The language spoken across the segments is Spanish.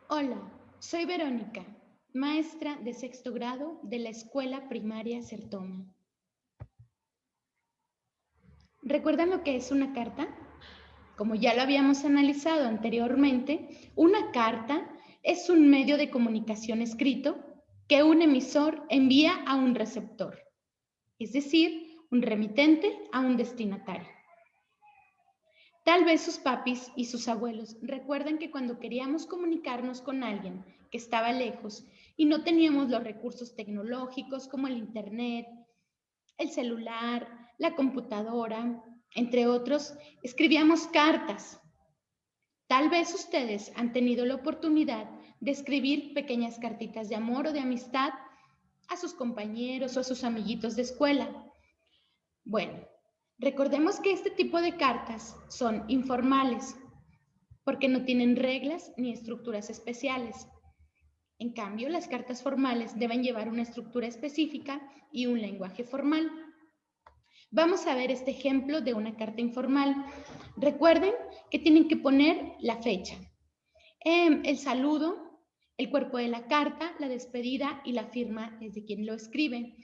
Hola, soy Verónica, maestra de sexto grado de la Escuela Primaria Sertoma. ¿Recuerdan lo que es una carta? Como ya lo habíamos analizado anteriormente, una carta es un medio de comunicación escrito que un emisor envía a un receptor, es decir, un remitente a un destinatario. Tal vez sus papis y sus abuelos recuerdan que cuando queríamos comunicarnos con alguien que estaba lejos y no teníamos los recursos tecnológicos como el internet, el celular, la computadora, entre otros, escribíamos cartas. Tal vez ustedes han tenido la oportunidad de escribir pequeñas cartitas de amor o de amistad a sus compañeros o a sus amiguitos de escuela. Bueno, recordemos que este tipo de cartas son informales porque no tienen reglas ni estructuras especiales. En cambio, las cartas formales deben llevar una estructura específica y un lenguaje formal. Vamos a ver este ejemplo de una carta informal. Recuerden que tienen que poner la fecha, el saludo, el cuerpo de la carta, la despedida y la firma desde quien lo escribe.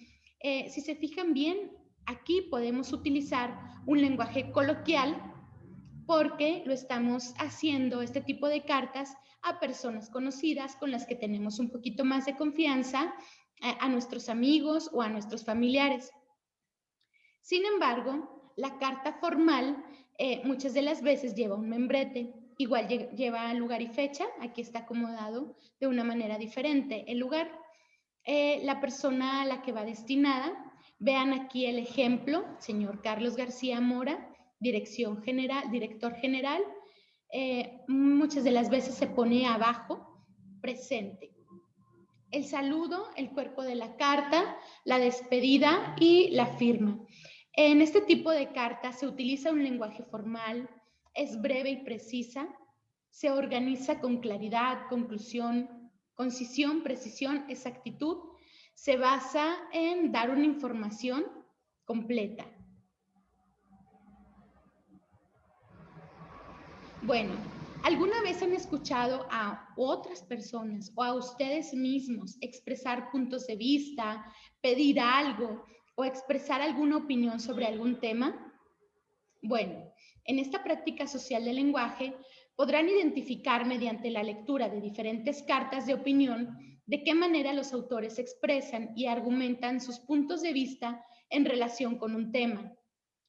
Si se fijan bien, aquí podemos utilizar un lenguaje coloquial porque lo estamos haciendo este tipo de cartas a personas conocidas con las que tenemos un poquito más de confianza, a nuestros amigos o a nuestros familiares. Sin embargo, la carta formal muchas de las veces lleva un membrete, igual lleva lugar y fecha, aquí está acomodado de una manera diferente el lugar. La persona a la que va destinada, vean aquí el ejemplo, señor Carlos García Mora, director general, muchas de las veces se pone abajo presente. El saludo, el cuerpo de la carta, la despedida y la firma. En este tipo de cartas se utiliza un lenguaje formal, es breve y precisa, se organiza con claridad, conclusión, concisión, precisión, exactitud, se basa en dar una información completa. Bueno, ¿alguna vez han escuchado a otras personas o a ustedes mismos expresar puntos de vista, pedir algo o expresar alguna opinión sobre algún tema? Bueno, en esta práctica social del lenguaje podrán identificar mediante la lectura de diferentes cartas de opinión de qué manera los autores expresan y argumentan sus puntos de vista en relación con un tema.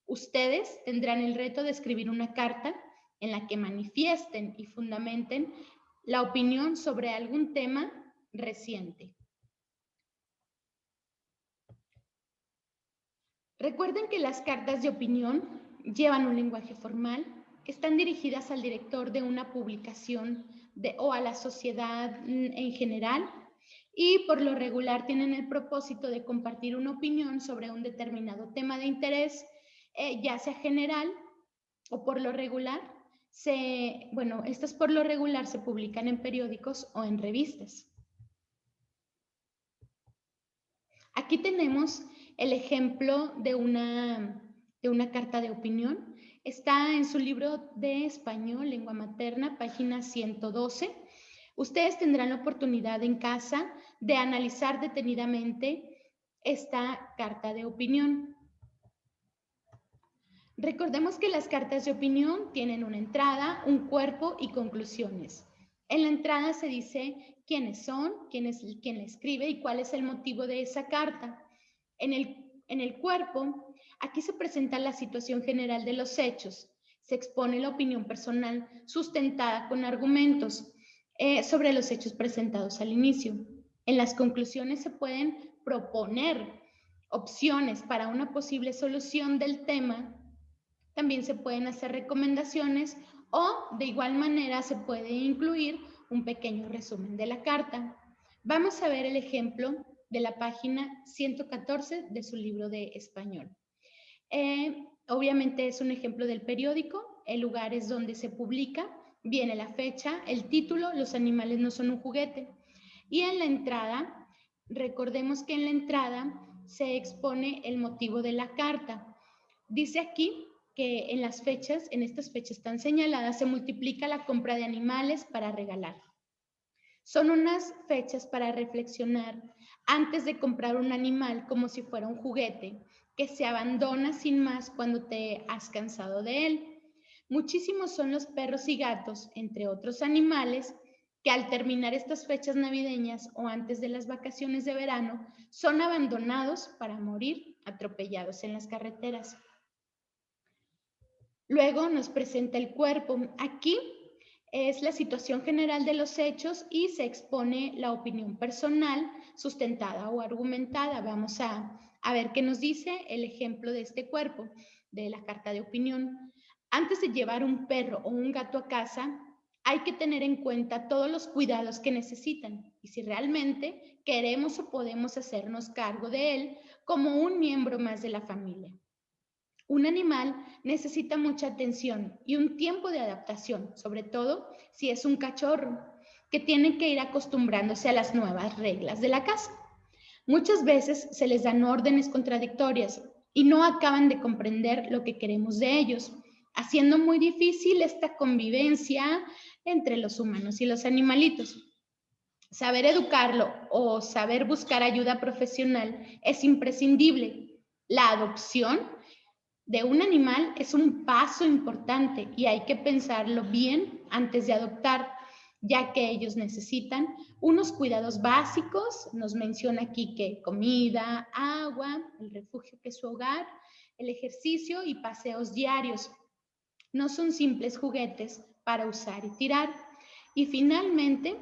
Ustedes tendrán el reto de escribir una carta en la que manifiesten y fundamenten la opinión sobre algún tema reciente. Recuerden que las cartas de opinión llevan un lenguaje formal, están dirigidas al director de una publicación o a la sociedad en general y por lo regular tienen el propósito de compartir una opinión sobre un determinado tema de interés, ya sea general o por lo regular. Estas por lo regular se publican en periódicos o en revistas. Aquí tenemos el ejemplo de una carta de opinión. Está en su libro de español, lengua materna, página 112. Ustedes tendrán la oportunidad en casa de analizar detenidamente esta carta de opinión. Recordemos que las cartas de opinión tienen una entrada, un cuerpo y conclusiones. En la entrada se dice quiénes son, quién la escribe y cuál es el motivo de esa carta. En el cuerpo, aquí se presenta la situación general de los hechos. Se expone la opinión personal sustentada con argumentos sobre los hechos presentados al inicio. En las conclusiones se pueden proponer opciones para una posible solución del tema. También se pueden hacer recomendaciones o de igual manera se puede incluir un pequeño resumen de la carta. Vamos a ver el ejemplo de la página 114 de su libro de español. Obviamente es un ejemplo del periódico, el lugar es donde se publica, viene la fecha, el título, los animales no son un juguete. Y en la entrada, recordemos que en la entrada se expone el motivo de la carta. Dice aquí que en estas fechas tan señaladas, se multiplica la compra de animales para regalar. Son unas fechas para reflexionar antes de comprar un animal como si fuera un juguete que se abandona sin más cuando te has cansado de él. Muchísimos son los perros y gatos, entre otros animales, que al terminar estas fechas navideñas o antes de las vacaciones de verano son abandonados para morir atropellados en las carreteras. Luego nos presenta el cuerpo. Aquí es la situación general de los hechos y se expone la opinión personal sustentada o argumentada. Vamos a ver qué nos dice el ejemplo de este cuerpo, de la carta de opinión. Antes de llevar un perro o un gato a casa, hay que tener en cuenta todos los cuidados que necesitan y si realmente queremos o podemos hacernos cargo de él como un miembro más de la familia. Un animal necesita mucha atención y un tiempo de adaptación, sobre todo si es un cachorro, que tiene que ir acostumbrándose a las nuevas reglas de la casa. Muchas veces se les dan órdenes contradictorias y no acaban de comprender lo que queremos de ellos, haciendo muy difícil esta convivencia entre los humanos y los animalitos. Saber educarlo o saber buscar ayuda profesional es imprescindible. La adopción de un animal es un paso importante y hay que pensarlo bien antes de adoptar, ya que ellos necesitan unos cuidados básicos. Nos menciona aquí que comida, agua, el refugio que es su hogar, el ejercicio y paseos diarios. No son simples juguetes para usar y tirar. Y finalmente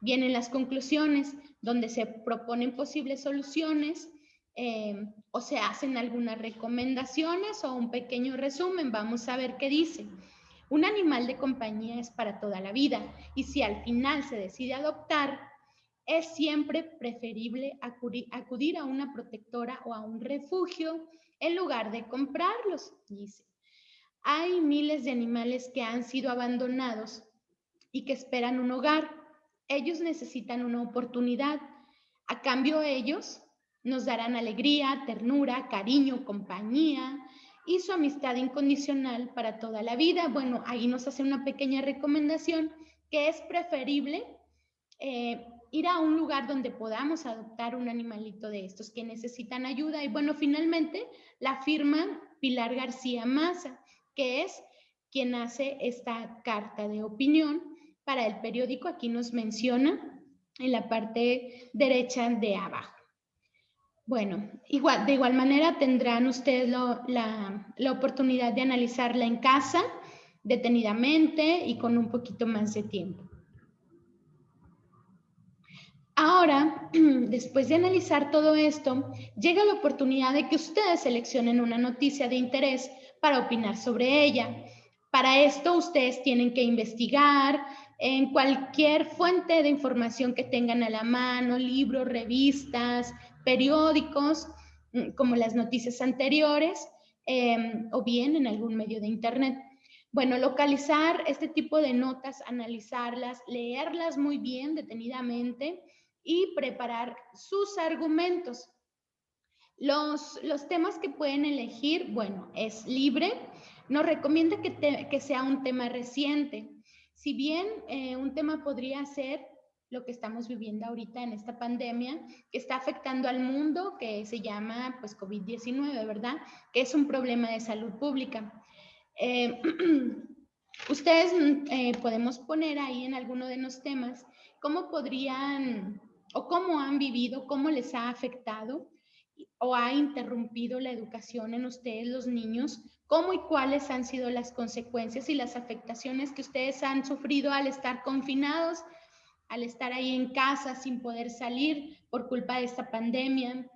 vienen las conclusiones, donde se proponen posibles soluciones o se hacen algunas recomendaciones o un pequeño resumen. Vamos a ver qué dice. Un animal de compañía es para toda la vida y si al final se decide adoptar, es siempre preferible acudir a una protectora o a un refugio en lugar de comprarlos, dice. Hay miles de animales que han sido abandonados y que esperan un hogar. Ellos necesitan una oportunidad. A cambio, ellos nos darán alegría, ternura, cariño, compañía y su amistad incondicional para toda la vida. Bueno, ahí nos hace una pequeña recomendación que es preferible ir a un lugar donde podamos adoptar un animalito de estos que necesitan ayuda. Y bueno, finalmente la firma Pilar García Maza, que es quien hace esta carta de opinión para el periódico. Aquí nos menciona en la parte derecha de abajo. Bueno, de igual manera tendrán ustedes la oportunidad de analizarla en casa detenidamente y con un poquito más de tiempo. Ahora, después de analizar todo esto, llega la oportunidad de que ustedes seleccionen una noticia de interés para opinar sobre ella. Para esto, ustedes tienen que investigar en cualquier fuente de información que tengan a la mano, libros, revistas, periódicos, como las noticias anteriores, o bien en algún medio de internet. Bueno, localizar este tipo de notas, analizarlas, leerlas muy bien, detenidamente, y preparar sus argumentos. Los temas que pueden elegir, bueno, es libre. Nos recomienda que sea un tema reciente. Si bien un tema podría ser lo que estamos viviendo ahorita en esta pandemia, que está afectando al mundo, que se llama pues COVID-19, ¿verdad? Que es un problema de salud pública. Ustedes podemos poner ahí en alguno de los temas cómo podrían o cómo han vivido, cómo les ha afectado o ha interrumpido la educación en ustedes, los niños, cómo y cuáles han sido las consecuencias y las afectaciones que ustedes han sufrido al estar confinados, al estar ahí en casa sin poder salir por culpa de esta pandemia,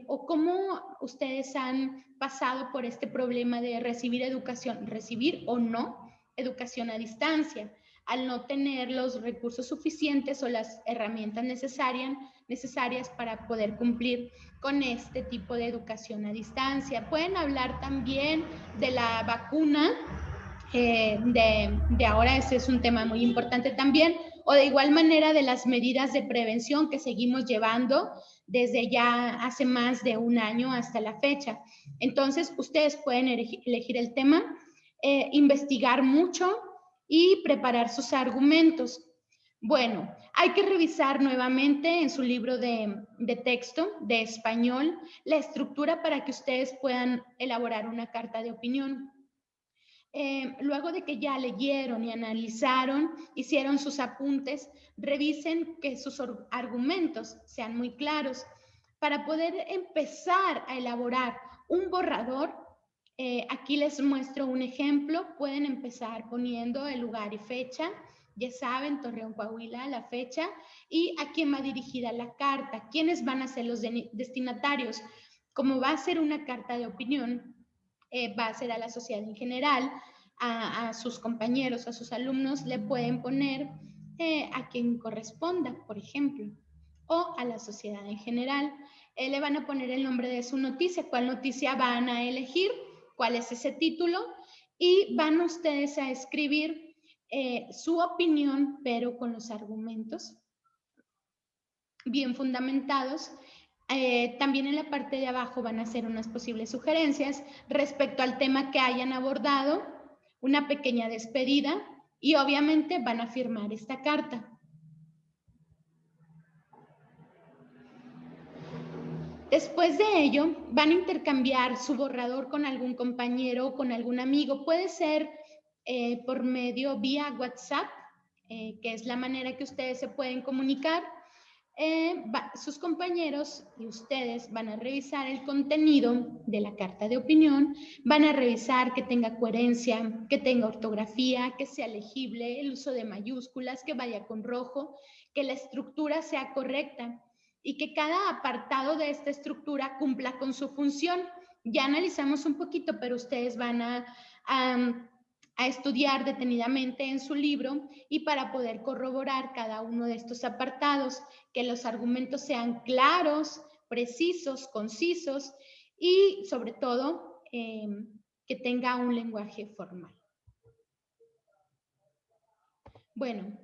o cómo ustedes han pasado por este problema de recibir educación, recibir o no educación a distancia, al no tener los recursos suficientes o las herramientas necesarias para poder cumplir con este tipo de educación a distancia. Pueden hablar también de la vacuna, de ahora, ese es un tema muy importante también, o de igual manera de las medidas de prevención que seguimos llevando desde ya hace más de un año hasta la fecha. Entonces, ustedes pueden elegir el tema, investigar mucho y preparar sus argumentos. Bueno, hay que revisar nuevamente en su libro de texto de español la estructura para que ustedes puedan elaborar una carta de opinión. Luego de que ya leyeron y analizaron, hicieron sus apuntes, revisen que sus argumentos sean muy claros. Para poder empezar a elaborar un borrador, aquí les muestro un ejemplo. Pueden empezar poniendo el lugar y fecha. Ya saben, Torreón, Coahuila, la fecha. Y a quién va dirigida la carta, quiénes van a ser los destinatarios. Como va a ser una carta de opinión, va a ser a la sociedad en general, a sus compañeros, a sus alumnos, le pueden poner a quien corresponda, por ejemplo, o a la sociedad en general. Le van a poner el nombre de su noticia, cuál noticia van a elegir, cuál es ese título, y van ustedes a escribir su opinión, pero con los argumentos bien fundamentados. También en la parte de abajo van a hacer unas posibles sugerencias respecto al tema que hayan abordado, una pequeña despedida y obviamente van a firmar esta carta. Después de ello, van a intercambiar su borrador con algún compañero o con algún amigo. Puede ser por medio vía WhatsApp, que es la manera que ustedes se pueden comunicar. Sus compañeros y ustedes van a revisar el contenido de la carta de opinión, van a revisar que tenga coherencia, que tenga ortografía, que sea legible, el uso de mayúsculas, que vaya con rojo, que la estructura sea correcta y que cada apartado de esta estructura cumpla con su función. Ya analizamos un poquito, pero ustedes van a estudiar detenidamente en su libro y para poder corroborar cada uno de estos apartados, que los argumentos sean claros, precisos, concisos y sobre todo que tenga un lenguaje formal. Bueno,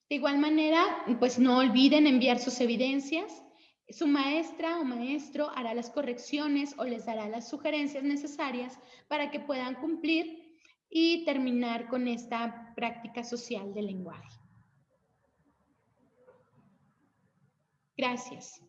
de igual manera, pues no olviden enviar sus evidencias. Su maestra o maestro hará las correcciones o les dará las sugerencias necesarias para que puedan cumplir y terminar con esta práctica social del lenguaje. Gracias.